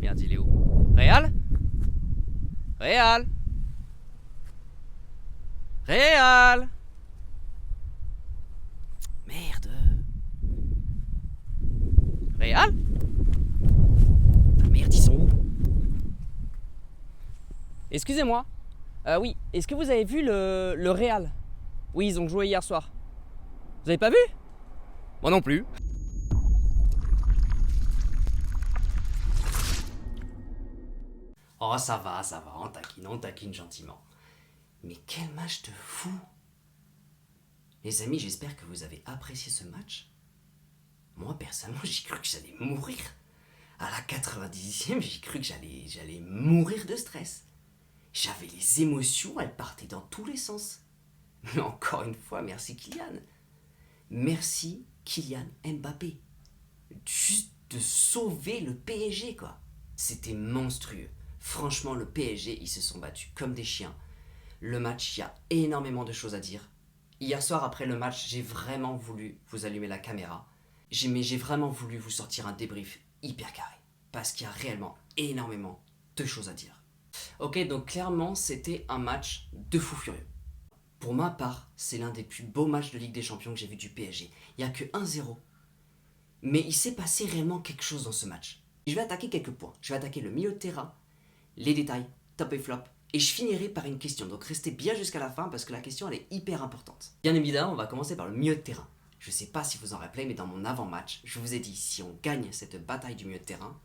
Merde, il est où? Réal? Réal? Réal? Merde. Réal? Ah merde, ils sont où? Excusez-moi. Oui, est-ce que vous avez vu le Real? Oui, ils ont joué hier soir. Vous avez pas vu? Moi non plus. Oh, ça va, on taquine gentiment. Mais quel match de fou! Les amis, j'espère que vous avez apprécié ce match. Moi, personnellement, j'ai cru que j'allais mourir. À la 90e, j'ai cru que j'allais mourir de stress. J'avais les émotions, elles partaient dans tous les sens. Mais encore une fois, merci Kylian. Merci Kylian Mbappé. Juste de sauver le PSG, quoi. C'était monstrueux. Franchement, le PSG, ils se sont battus comme des chiens. Le match, il y a énormément de choses à dire. Hier soir, après le match, j'ai vraiment voulu vous allumer la caméra. Mais j'ai vraiment voulu vous sortir un débrief hyper carré. Parce qu'il y a réellement énormément de choses à dire. Ok, donc clairement, c'était un match de fou furieux. Pour ma part, c'est l'un des plus beaux matchs de Ligue des Champions que j'ai vu du PSG. Il n'y a que 1-0. Mais il s'est passé réellement quelque chose dans ce match. Je vais attaquer quelques points. Je vais attaquer le milieu de terrain, les détails, top et flop. Et je finirai par une question. Donc restez bien jusqu'à la fin parce que la question elle est hyper importante. Bien évidemment, on va commencer par le milieu de terrain. Je ne sais pas si vous en rappelez, mais dans mon avant-match, je vous ai dit si on gagne cette bataille du milieu de terrain,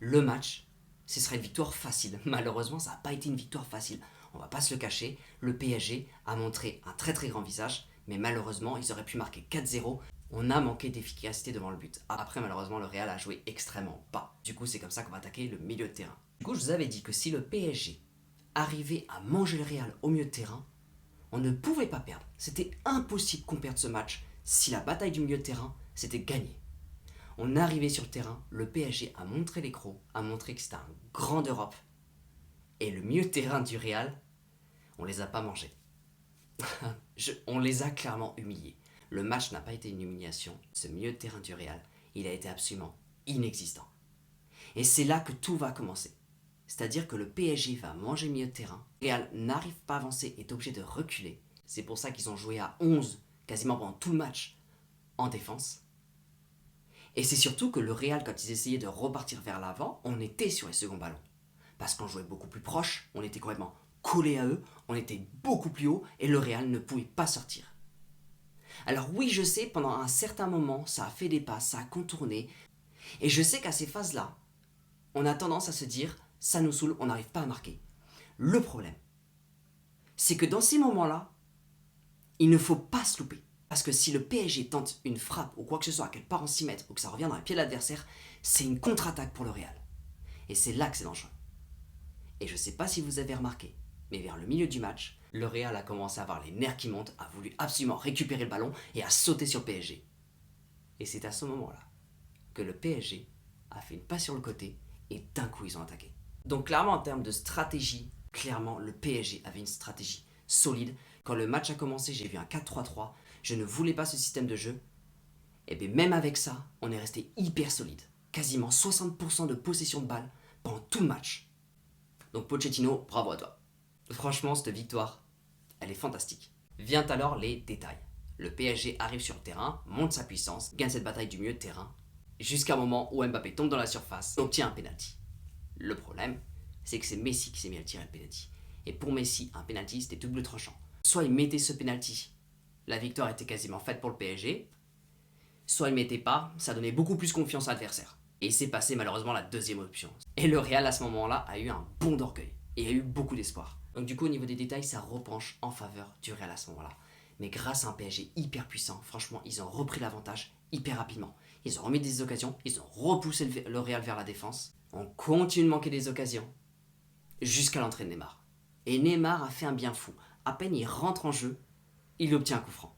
le match, ce serait une victoire facile. Malheureusement, ça n'a pas été une victoire facile. On va pas se le cacher, le PSG a montré un très très grand visage, mais malheureusement, ils auraient pu marquer 4-0. On a manqué d'efficacité devant le but. Après, malheureusement, le Real a joué extrêmement bas. Du coup, c'est comme ça qu'on va attaquer le milieu de terrain. Du coup, je vous avais dit que si le PSG arrivait à manger le Real au milieu de terrain, on ne pouvait pas perdre. C'était impossible qu'on perde ce match si la bataille du milieu de terrain, c'était gagné. On est arrivé sur le terrain, le PSG a montré les crocs, a montré que c'était un grand d'Europe. Et le milieu de terrain du Real, on les a pas mangés. On les a clairement humiliés. Le match n'a pas été une humiliation. Ce milieu de terrain du Real, il a été absolument inexistant. Et c'est là que tout va commencer. C'est-à-dire que le PSG va manger le milieu de terrain. Le Real n'arrive pas à avancer, est obligé de reculer. C'est pour ça qu'ils ont joué à 11 quasiment pendant tout le match en défense. Et c'est surtout que le Real, quand ils essayaient de repartir vers l'avant, on était sur les seconds ballons. Parce qu'on jouait beaucoup plus proche, on était complètement collé à eux, on était beaucoup plus haut et le Real ne pouvait pas sortir. Alors oui, je sais, pendant un certain moment, ça a fait des passes, ça a contourné. Et je sais qu'à ces phases-là, on a tendance à se dire, ça nous saoule, on n'arrive pas à marquer. Le problème, c'est que dans ces moments-là, il ne faut pas se louper. Parce que si le PSG tente une frappe ou quoi que ce soit, qu'elle part en 6 mètres ou que ça revient dans les pieds de l'adversaire, c'est une contre-attaque pour le Real. Et c'est là que c'est dangereux. Et je ne sais pas si vous avez remarqué, mais vers le milieu du match, le Real a commencé à avoir les nerfs qui montent, a voulu absolument récupérer le ballon et a sauté sur le PSG. Et c'est à ce moment-là que le PSG a fait une passe sur le côté et d'un coup ils ont attaqué. Donc clairement en termes de stratégie, clairement le PSG avait une stratégie solide. Quand le match a commencé, j'ai vu un 4-3-3. Je ne voulais pas ce système de jeu. Et bien même avec ça, on est resté hyper solide. Quasiment 60% de possession de balle pendant tout le match. Donc Pochettino, bravo à toi. Franchement, cette victoire, elle est fantastique. Vient alors les détails. Le PSG arrive sur le terrain, monte sa puissance, gagne cette bataille du milieu de terrain, jusqu'à un moment où Mbappé tombe dans la surface et obtient un penalty. Le problème, c'est que c'est Messi qui s'est mis à tirer le penalty. Et pour Messi, un penalty, c'était double tranchant. Soit il mettait ce penalty, la victoire était quasiment faite pour le PSG, soit il ne mettait pas, ça donnait beaucoup plus confiance à l'adversaire. Et c'est passé malheureusement la deuxième option. Et le Real à ce moment-là a eu un bond d'orgueil et a eu beaucoup d'espoir. Donc du coup au niveau des détails, ça repenche en faveur du Real à ce moment-là. Mais grâce à un PSG hyper puissant, franchement, ils ont repris l'avantage hyper rapidement. Ils ont remis des occasions, ils ont repoussé le Real vers la défense. On continue de manquer des occasions jusqu'à l'entrée de Neymar. Et Neymar a fait un bien fou. À peine il rentre en jeu, il obtient un coup franc.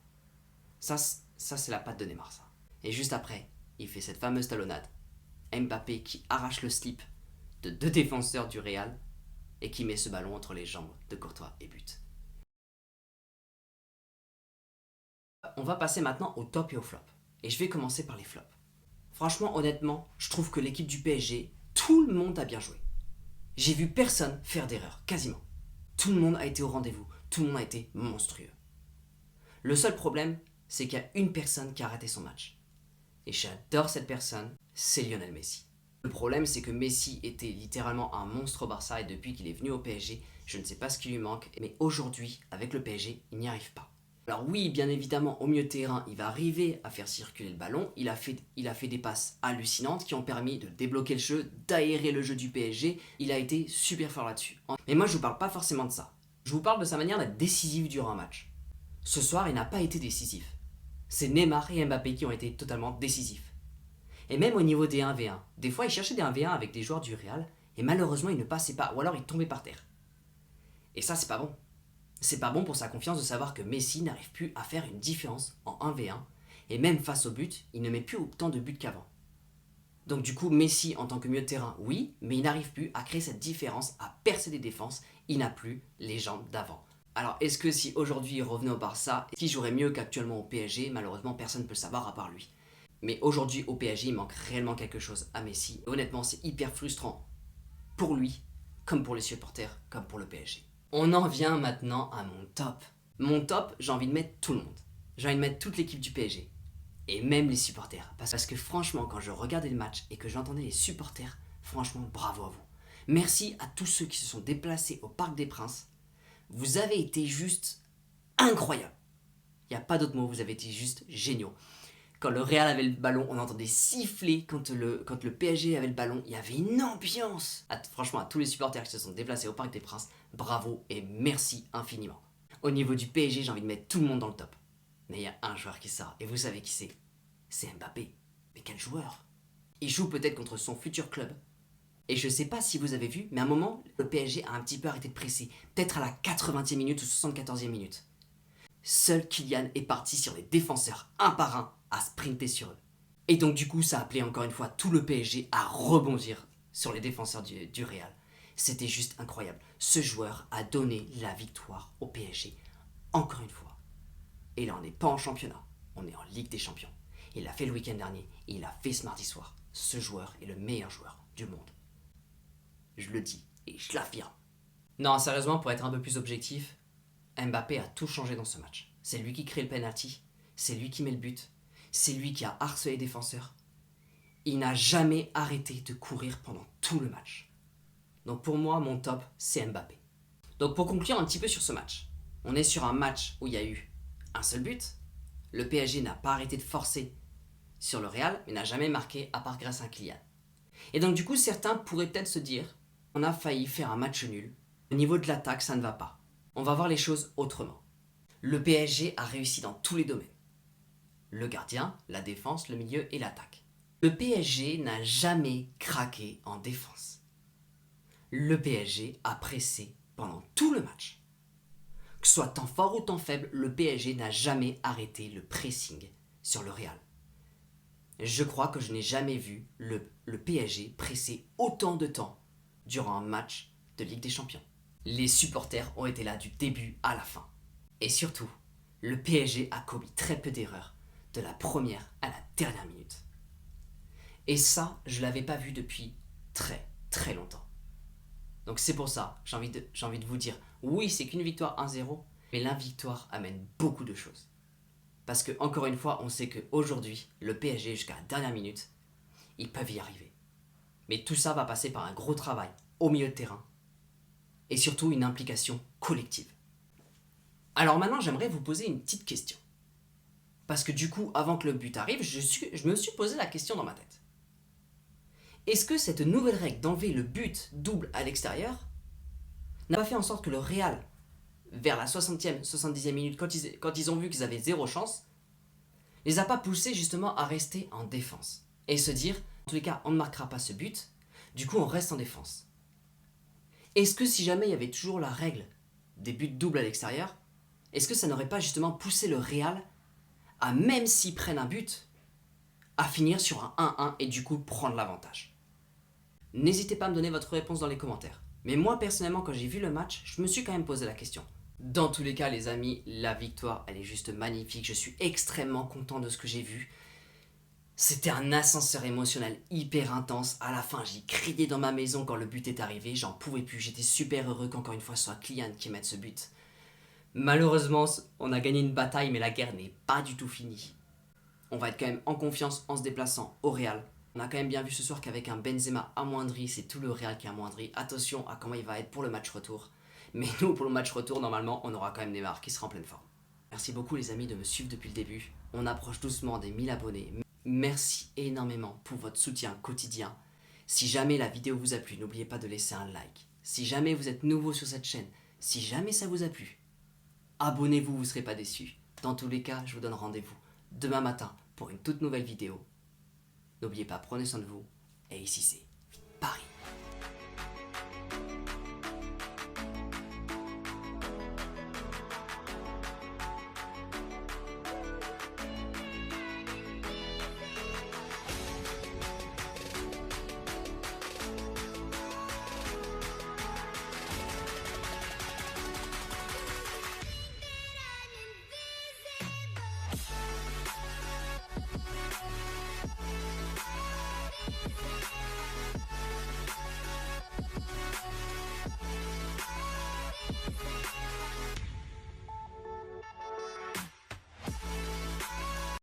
Ça c'est la patte de Neymar, ça. Et juste après, il fait cette fameuse talonnade. Mbappé qui arrache le slip de 2 défenseurs du Real et qui met ce ballon entre les jambes de Courtois et but. On va passer maintenant au top et au flop. Et je vais commencer par les flops. Franchement, honnêtement, je trouve que l'équipe du PSG, tout le monde a bien joué. J'ai vu personne faire d'erreur, quasiment. Tout le monde a été au rendez-vous, tout le monde a été monstrueux. Le seul problème, c'est qu'il y a une personne qui a raté son match. Et j'adore cette personne, c'est Lionel Messi. Le problème, c'est que Messi était littéralement un monstre au Barça et depuis qu'il est venu au PSG, je ne sais pas ce qui lui manque, mais aujourd'hui, avec le PSG, il n'y arrive pas. Alors oui, bien évidemment, au milieu de terrain, il va arriver à faire circuler le ballon. Il a fait des passes hallucinantes qui ont permis de débloquer le jeu, d'aérer le jeu du PSG. Il a été super fort là-dessus. Mais moi, je vous parle pas forcément de ça. Je vous parle de sa manière d'être décisif durant un match. Ce soir, il n'a pas été décisif. C'est Neymar et Mbappé qui ont été totalement décisifs. Et même au niveau des 1v1, des fois il cherchait des 1v1 avec des joueurs du Real et malheureusement il ne passait pas ou alors il tombait par terre. Et ça c'est pas bon. C'est pas bon pour sa confiance de savoir que Messi n'arrive plus à faire une différence en 1v1 et même face au but, il ne met plus autant de buts qu'avant. Donc du coup Messi en tant que milieu de terrain, oui, mais il n'arrive plus à créer cette différence, à percer des défenses, il n'a plus les jambes d'avant. Alors est-ce que si aujourd'hui il revenait au Barça, qui jouerait mieux qu'actuellement au PSG? Malheureusement personne ne peut le savoir à part lui. Mais aujourd'hui, au PSG, il manque réellement quelque chose à Messi. Honnêtement, c'est hyper frustrant pour lui, comme pour les supporters, comme pour le PSG. On en vient maintenant à mon top. Mon top, j'ai envie de mettre tout le monde. J'ai envie de mettre toute l'équipe du PSG. Et même les supporters. Parce que franchement, quand je regardais le match et que j'entendais les supporters, franchement, bravo à vous. Merci à tous ceux qui se sont déplacés au Parc des Princes. Vous avez été juste incroyables. Il n'y a pas d'autre mot, vous avez été juste géniaux. Quand le Real avait le ballon, on entendait siffler. Quand le PSG avait le ballon, il y avait une ambiance. Franchement, à tous les supporters qui se sont déplacés au Parc des Princes, bravo et merci infiniment. Au niveau du PSG, j'ai envie de mettre tout le monde dans le top. Mais il y a un joueur qui sort, et vous savez qui c'est? C'est Mbappé. Mais quel joueur! Il joue peut-être contre son futur club. Et je sais pas si vous avez vu, mais à un moment, le PSG a un petit peu arrêté de presser. Peut-être à la 80e minute ou 74e minute. Seul Kylian est parti sur les défenseurs un par un à sprinter sur eux. Et donc du coup ça a appelé encore une fois tout le PSG à rebondir sur les défenseurs du Real. C'était juste incroyable. Ce joueur a donné la victoire au PSG encore une fois. Et là on n'est pas en championnat, on est en Ligue des Champions. Il l'a fait le week-end dernier et il l'a fait ce mardi soir. Ce joueur est le meilleur joueur du monde. Je le dis et je l'affirme. Non, sérieusement, pour être un peu plus objectif, Mbappé a tout changé dans ce match. C'est lui qui crée le penalty, c'est lui qui met le but, c'est lui qui a harcelé les défenseurs. Il n'a jamais arrêté de courir pendant tout le match. Donc pour moi, mon top, c'est Mbappé. Donc pour conclure un petit peu sur ce match, on est sur un match où il y a eu un seul but. Le PSG n'a pas arrêté de forcer sur le Real, mais n'a jamais marqué à part grâce à Kylian. Et donc du coup, certains pourraient peut-être se dire, on a failli faire un match nul. Au niveau de l'attaque, ça ne va pas. On va voir les choses autrement. Le PSG a réussi dans tous les domaines. Le gardien, la défense, le milieu et l'attaque. Le PSG n'a jamais craqué en défense. Le PSG a pressé pendant tout le match. Que ce soit temps fort ou temps faible, le PSG n'a jamais arrêté le pressing sur le Real. Je crois que je n'ai jamais vu le PSG presser autant de temps durant un match de Ligue des Champions. Les supporters ont été là du début à la fin. Et surtout, le PSG a commis très peu d'erreurs de la première à la dernière minute. Et ça, je ne l'avais pas vu depuis très très longtemps. Donc c'est pour ça, j'ai envie de vous dire, oui, c'est qu'une victoire 1-0, mais la victoire amène beaucoup de choses. Parce que, encore une fois, on sait qu'aujourd'hui, le PSG, jusqu'à la dernière minute, ils peuvent y arriver. Mais tout ça va passer par un gros travail au milieu de terrain et surtout une implication collective. Alors maintenant, j'aimerais vous poser une petite question. Parce que du coup, avant que le but arrive, je me suis posé la question dans ma tête. Est-ce que cette nouvelle règle d'enlever le but double à l'extérieur n'a pas fait en sorte que le Real, vers la 60e, 70e minute, quand ils ont vu qu'ils avaient zéro chance, les a pas poussés justement à rester en défense et se dire, en tous les cas, on ne marquera pas ce but, du coup on reste en défense. Est-ce que si jamais il y avait toujours la règle des buts doubles à l'extérieur, est-ce que ça n'aurait pas justement poussé le Real à, même s'ils prennent un but, à finir sur un 1-1 et du coup prendre l'avantage? N'hésitez pas à me donner votre réponse dans les commentaires. Mais moi personnellement, quand j'ai vu le match, je me suis quand même posé la question. Dans tous les cas les amis, la victoire elle est juste magnifique, je suis extrêmement content de ce que j'ai vu. C'était un ascenseur émotionnel hyper intense. À la fin, j'ai crié dans ma maison quand le but est arrivé. J'en pouvais plus. J'étais super heureux qu'encore une fois ce soit Kylian qui mette ce but. Malheureusement, on a gagné une bataille, mais la guerre n'est pas du tout finie. On va être quand même en confiance en se déplaçant au Real. On a quand même bien vu ce soir qu'avec un Benzema amoindri, c'est tout le Real qui est amoindri. Attention à comment il va être pour le match retour. Mais nous, pour le match retour, normalement, on aura quand même Neymar qui sera en pleine forme. Merci beaucoup les amis de me suivre depuis le début. On approche doucement des 1000 abonnés. Merci énormément pour votre soutien quotidien. Si jamais la vidéo vous a plu, n'oubliez pas de laisser un like. Si jamais vous êtes nouveau sur cette chaîne, si jamais ça vous a plu, abonnez-vous, vous ne serez pas déçus. Dans tous les cas, je vous donne rendez-vous demain matin pour une toute nouvelle vidéo. N'oubliez pas, prenez soin de vous, et ici c'est